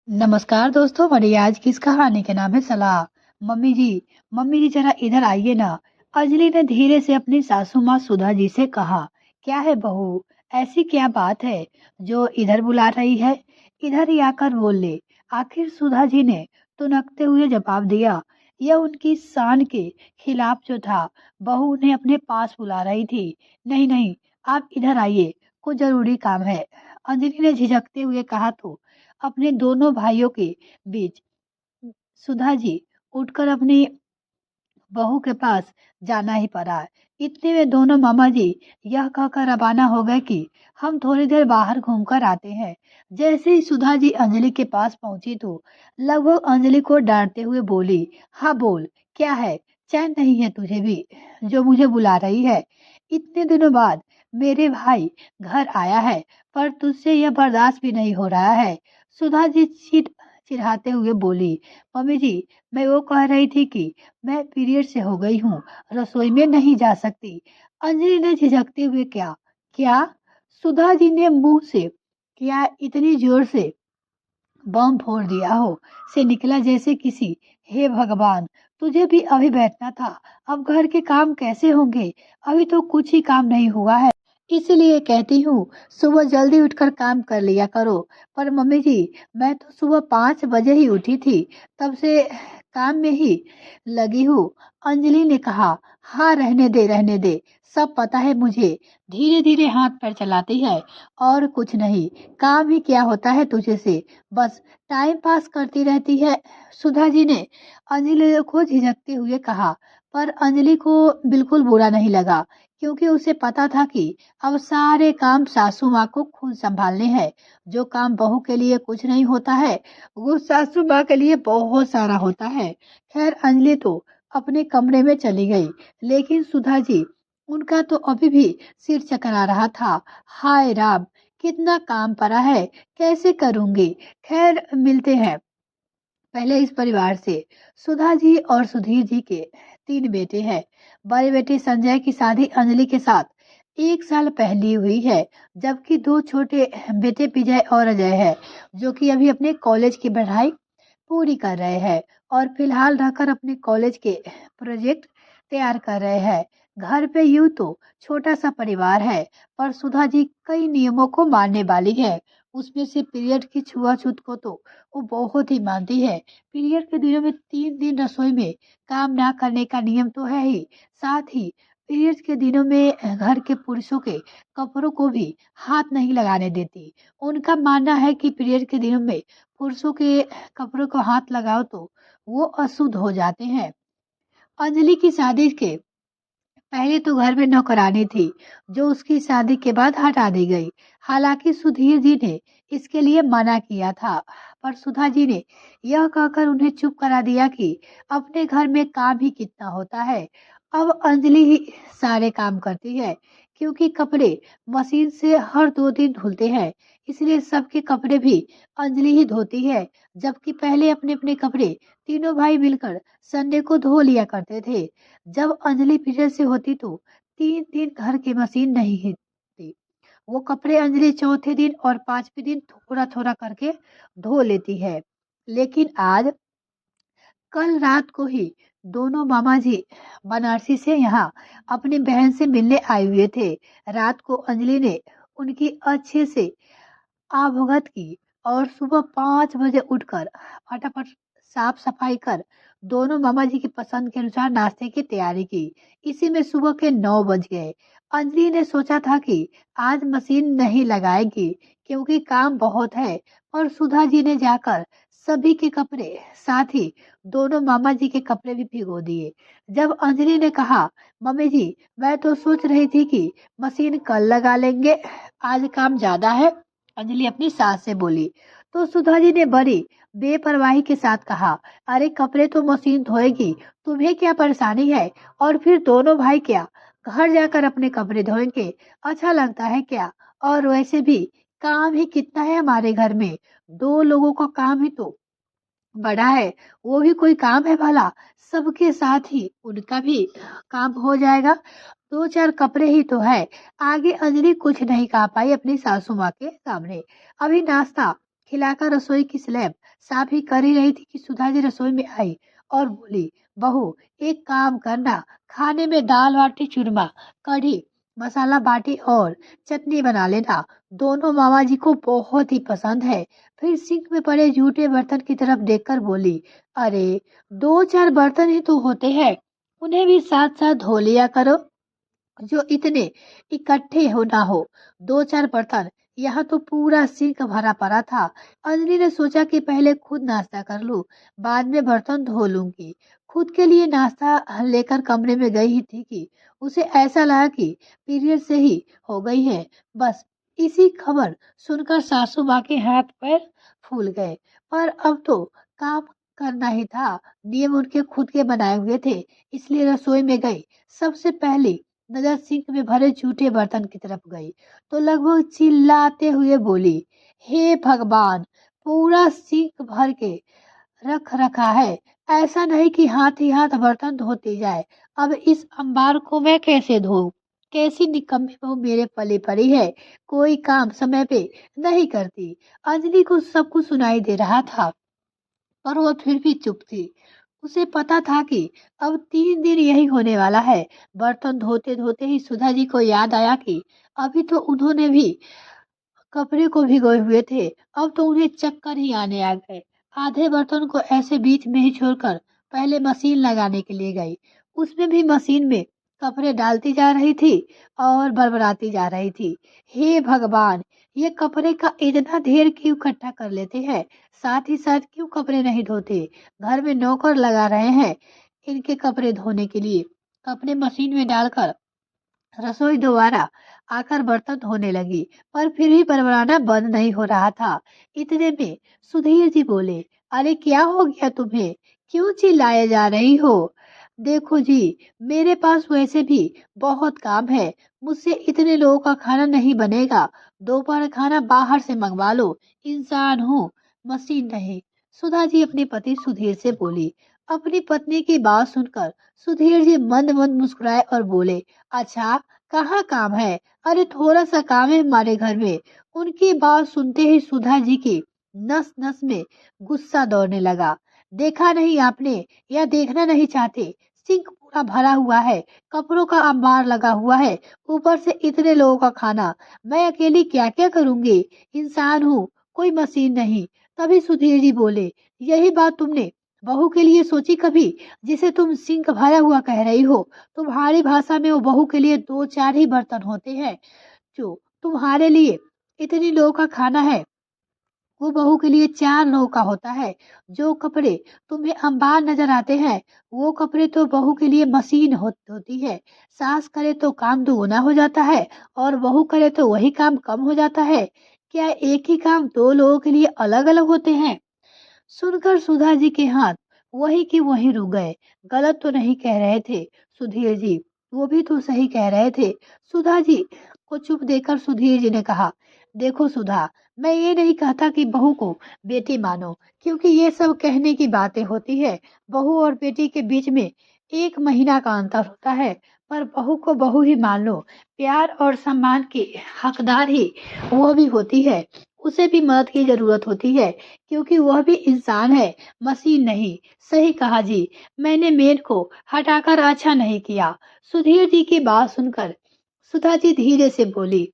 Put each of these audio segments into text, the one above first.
नमस्कार दोस्तों, हमारी आज की इस कहानी का नाम है सलाह। मम्मी जी जरा इधर आइए ना। अंजलि ने धीरे से अपनी सासू माँ सुधा जी से कहा। क्या है बहू, ऐसी क्या बात है जो इधर बुला रही है? इधर ही आकर बोल ले। आखिर सुधा जी ने तुनकते हुए जवाब दिया। यह उनकी शान के खिलाफ जो था। बहू उन्हें अपने पास बुला रही थी। नहीं नहीं, आप इधर आइए, कुछ जरूरी काम है। अंजलि ने झिझकते हुए कहा तो अपने दोनों भाइयों के बीच सुधा जी उठकर अपनी बहू के पास जाना ही पड़ा। इतने में दोनों मामा जी यह कहकर रवाना हो गए कि हम थोड़ी देर बाहर घूमकर आते हैं। जैसे ही सुधा जी अंजलि के पास पहुंची तो लगभग अंजलि को डांटते हुए बोली, हाँ बोल, क्या है? चैन नहीं है तुझे भी जो मुझे बुला रही है? इतने दिनों बाद मेरे भाई घर आया है, पर तुझसे यह बर्दाश्त भी नहीं हो रहा है। सुधा जी चिढ़ाते हुए बोली, मम्मी जी, मैं वो कह रही थी कि मैं पीरियड से हो गई हूँ, रसोई में नहीं जा सकती। अंजलि ने झिझकते हुए क्या क्या सुधा जी ने मुंह से क्या इतनी जोर से बम फोड़ दिया हो से निकला जैसे किसी। हे भगवान, तुझे भी अभी बैठना था, अब घर के काम कैसे होंगे? अभी तो कुछ ही काम नहीं हुआ है, इसलिए कहती हूँ सुबह जल्दी उठकर काम कर लिया करो। पर मम्मी जी, मैं तो सुबह 5 बजे ही उठी थी, तब से काम में ही लगी हूँ। अंजलि ने कहा, हाँ रहने दे, सब पता है मुझे। धीरे धीरे हाथ पैर चलाती है और कुछ नहीं, काम ही क्या होता है तुझे से, बस टाइम पास करती रहती है। सुधा जी ने अंजलि को झिझकते हुए कहा। पर अंजलि को बिल्कुल बुरा नहीं लगा, क्योंकि उसे पता था कि अब सारे काम सासू माँ को खुद संभालने हैं। जो काम बहू के लिए कुछ नहीं होता है, वो सासू माँ के लिए बहुत सारा होता है। खैर, अंजलि तो अपने कमरे में चली गई, लेकिन सुधा जी, उनका तो अभी भी सिर चकरा रहा था। हाय राम, कितना काम पड़ा है, कैसे करूंगी? खैर, मिलते हैं पहले इस परिवार से। सुधा जी और सुधीर जी के 3 बेटे हैं। बड़े बेटे संजय की शादी अंजलि के साथ 1 साल पहले हुई है, जबकि 2 छोटे बेटे विजय और अजय है, जो कि अभी अपने कॉलेज की पढ़ाई पूरी कर रहे हैं और फिलहाल रहकर अपने कॉलेज के प्रोजेक्ट तैयार कर रहे हैं। घर पे यूं तो छोटा सा परिवार है, पर सुधा जी कई नियमों को मानने वाली है। उसमें से पीरियड की छुआछूत को तो वो बहुत ही मानती है। पीरियड के दिनों में 3 दिन रसोई में काम ना करने का नियम तो है ही, साथ ही पीरियड के दिनों में घर के पुरुषों के कपड़ों को भी हाथ नहीं लगाने देती। उनका मानना है कि पीरियड के दिनों में पुरुषों के कपड़ों को हाथ लगाओ तो वो अशुद्ध हो जाते हैं। अंजलि की शादी के पहले तो घर में नौकरानी थी, जो उसकी शादी के बाद हटा दी गई। हालांकि सुधीर जी ने इसके लिए मना किया था, पर सुधा जी ने यह कहकर उन्हें चुप करा दिया कि अपने घर में काम ही कितना होता है। अब अंजलि ही सारे काम करती है, क्योंकि कपड़े मशीन से हर 2 दिन धुलते हैं, इसलिए सबके कपड़े भी अंजलि ही धोती है। जबकि पहले अपने अपने कपड़े तीनों भाई मिलकर संडे को धो लिया करते थे। जब अंजलि पीरियड से होती तो 3 दिन घर की मशीन नहीं हिलती। वो कपड़े अंजलि चौथे दिन और 5वें दिन थोड़ा थोड़ा करके धो लेती है। लेकिन आज कल रात को ही दोनों मामा जी बनारसी से यहाँ अपनी बहन से मिलने आए हुए थे। रात को अंजलि ने उनकी अच्छे से आवभगत की और सुबह 5 बजे उठकर फटाफट साफ सफाई कर दोनों मामा जी की पसंद के अनुसार नाश्ते की तैयारी की। इसी में सुबह के 9 बज गए। अंजलि ने सोचा था कि आज मशीन नहीं लगाएगी, क्योंकि काम बहुत है, और सुधा जी ने जाकर सभी के कपड़े, साथ ही दोनों मामा जी के कपड़े भी भिगो दिए। जब अंजलि ने कहा, मम्मी जी, मैं तो सोच रही थी कि मशीन कल लगा लेंगे, आज काम ज्यादा है, अंजलि अपनी सास से बोली। तो सुधा जी ने बड़ी बेपरवाही के साथ कहा, अरे कपड़े तो मशीन धोएगी, तुम्हें क्या परेशानी है? और फिर दोनों भाई क्या घर जाकर अपने कपड़े धोएंगे? अच्छा लगता है क्या? और वैसे भी काम ही कितना है हमारे घर में, 2 लोगों का काम ही तो बड़ा है, वो भी कोई काम है भला? सबके साथ ही उनका भी काम हो जाएगा। 2 4 कपड़े ही तो है। आगे अंजलि कुछ नहीं कह पाई अपनी सासू माँ के सामने। अभी नाश्ता खिलाकर रसोई की स्लैब साफ ही कर ही रही थी कि सुधा जी रसोई में आई और बोली, बहू एक काम करना, खाने में दाल बाटी चूरमा, कढ़ी, मसाला बाटी और चटनी बना लेना। दोनों मामा जी को बहुत ही पसंद है। फिर सिंक में पड़े जूठे बर्तन की तरफ देखकर बोली, अरे 2-4 बर्तन ही तो होते हैं, उन्हें भी साथ साथ धो लिया करो, जो इतने इकट्ठे हो ना हो। 2-4 बर्तन, यहाँ तो पूरा सिंक भरा पड़ा था। अंजलि ने सोचा कि पहले खुद नाश्ता कर लूं, बाद में बर्तन धो लूंगी। खुद के लिए नाश्ता लेकर कमरे में गई ही थी कि उसे ऐसा लगा कि पीरियड से ही हो गई है। बस इसी खबर सुनकर सासू माँ के हाथ पैर फूल गए। पर अब तो काम करना ही था। नियम उनके खुद के बनाए हुए थे, इसलिए रसोई में गई। सबसे पहले नजर सिंक में भरे जूठे बर्तन की तरफ गई तो लगभग चिल्लाते हुए बोली, हे भगवान, पूरा सिंक भर के रख रखा है। ऐसा नहीं कि हाथ ही हाथ बर्तन धोते जाए। अब इस अंबार को मैं कैसे धोऊं? कैसी निकम्मी बहू मेरे पले पड़ी है, कोई काम समय पे नहीं करती। अंजलि को सब कुछ सुनाई दे रहा था, पर वह फिर भी चुप थी। उसे पता था कि अब 3 दिन यही होने वाला है। बर्तन धोते धोते ही सुधा जी को याद आया कि अभी तो उन्होंने भी कपड़े को भिगोए हुए थे। अब तो उन्हें चक्कर ही आने आ गए। आधे बर्तन को ऐसे बीच में ही छोड़कर पहले मशीन लगाने के लिए गई। उसमें भी मशीन में कपड़े डालती जा रही थी और बरबराती जा रही थी। हे भगवान, ये कपड़े का इतना ढेर क्यों इकट्ठा कर लेते हैं? साथ ही साथ क्यों कपड़े नहीं धोते? घर में नौकर लगा रहे हैं इनके कपड़े धोने के लिए। कपड़े मशीन में डालकर रसोई दोबारा आकर बर्तन धोने लगी, पर फिर भी बड़बड़ाना बंद नहीं हो रहा था। इतने में सुधीर जी बोले, अरे क्या हो गया तुम्हें? क्यों चिल्लाए जा रही हो? देखो जी, मेरे पास वैसे भी बहुत काम है। मुझसे इतने लोगों का खाना नहीं बनेगा। दोपहर खाना बाहर से मंगवा लो। इंसान हूँ, मशीन नहीं। सुधा जी अपने पति सुधीर से बोली। अपनी पत्नी की बात सुनकर सुधीर जी मंद मंद मुस्कुराए और बोले, अच्छा, कहाँ काम है? अरे थोड़ा सा काम है हमारे घर में। उनकी बात सुनते ही सुधा जी की नस नस में गुस्सा दौड़ने लगा। देखा नहीं आपने, या देखना नहीं चाहते? सिंक पूरा भरा हुआ है, कपड़ों का अंबार लगा हुआ है, ऊपर से इतने लोगों का खाना। मैं अकेली क्या क्या करूंगी? इंसान हूँ, कोई मशीन नहीं। तभी सुधीर जी बोले, यही बात तुमने बहू के लिए सोची कभी, जिसे तुम सिंक भरा हुआ कह रही हो? तुम्हारी भाषा में वो बहू के लिए 2-4 ही बर्तन होते हैं। जो तुम्हारे लिए इतनी लोगों का खाना है, वो बहू के लिए 4 लोगों का होता है। जो कपड़े तुम्हें अंबार नजर आते हैं, वो कपड़े तो बहू के लिए मशीन होती है। सास करे तो काम दुगुना हो जाता है और बहू करे तो वही काम कम हो जाता है। क्या एक ही काम 2 लोगों के लिए अलग अलग होते हैं? सुनकर सुधा जी के हाथ वही की वही रुक गए। गलत तो नहीं कह रहे थे सुधीर जी, वो भी तो सही कह रहे थे। सुधा जी को चुप देकर सुधीर जी ने कहा, देखो सुधा, मैं ये नहीं कहता कि बहू को बेटी मानो, क्योंकि ये सब कहने की बातें होती है। बहू और बेटी के बीच में 1 महीना का अंतर होता है, पर बहू को बहू ही मान लो। प्यार और सम्मान की हकदार ही वो भी होती है। उसे भी मदद की जरूरत होती है, क्योंकि वह भी इंसान है, मशीन नहीं। सही कहा जी, मैंने मेड को हटाकर अच्छा नहीं किया। सुधीर जी की बात सुनकर सुधा जी धीरे से बोली,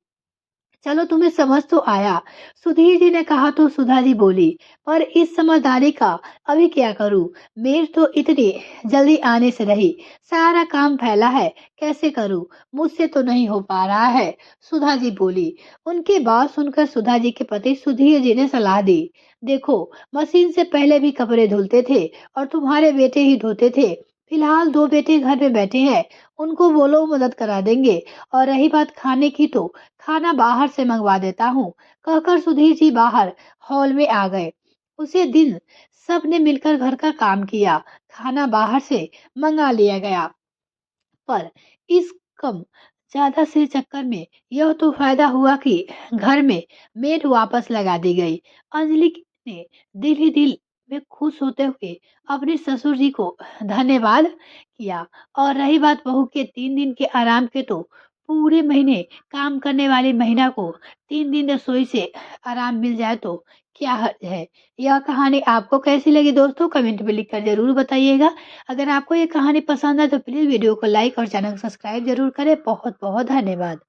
चलो तुम्हें समझ तो आया। सुधीर जी ने कहा तो सुधा जी बोली, पर इस समझदारी का अभी क्या करूं? मेर तो इतनी जल्दी आने से रही, सारा काम फैला है, कैसे करूं? मुझसे तो नहीं हो पा रहा है। सुधा जी बोली। उनकी बात सुनकर सुधा जी के पति सुधीर जी ने सलाह दी, देखो, मशीन से पहले भी कपड़े धुलते थे और तुम्हारे बेटे ही धोते थे। फिलहाल 2 बेटे घर में बैठे हैं, उनको बोलो मदद करा देंगे। और रही बात खाने की, तो खाना बाहर से मंगवा देता हूँ। कहकर सुधीर जी बाहर हॉल में आ गए। उसी दिन सब ने मिलकर घर का काम किया। खाना बाहर से मंगा लिया गया, पर इस कम ज्यादा से चक्कर में यह तो फायदा हुआ कि घर में मेड वापस लगा दी गई। अंजलि ने दिल ही दिल में खुश होते हुए अपने ससुर जी को धन्यवाद किया। और रही बात बहू के 3 दिन के आराम के, तो पूरे महीने काम करने वाली महिला को 3 दिन रसोई से आराम मिल जाए तो क्या हर्ज है? यह कहानी आपको कैसी लगी दोस्तों? कमेंट में लिखकर ज़रूर बताइएगा। अगर आपको ये कहानी पसंद है तो प्लीज़ वीडियो को लाइक और चैनल को सब्सक्राइब ज़रूर करें। बहुत-बहुत धन्यवाद।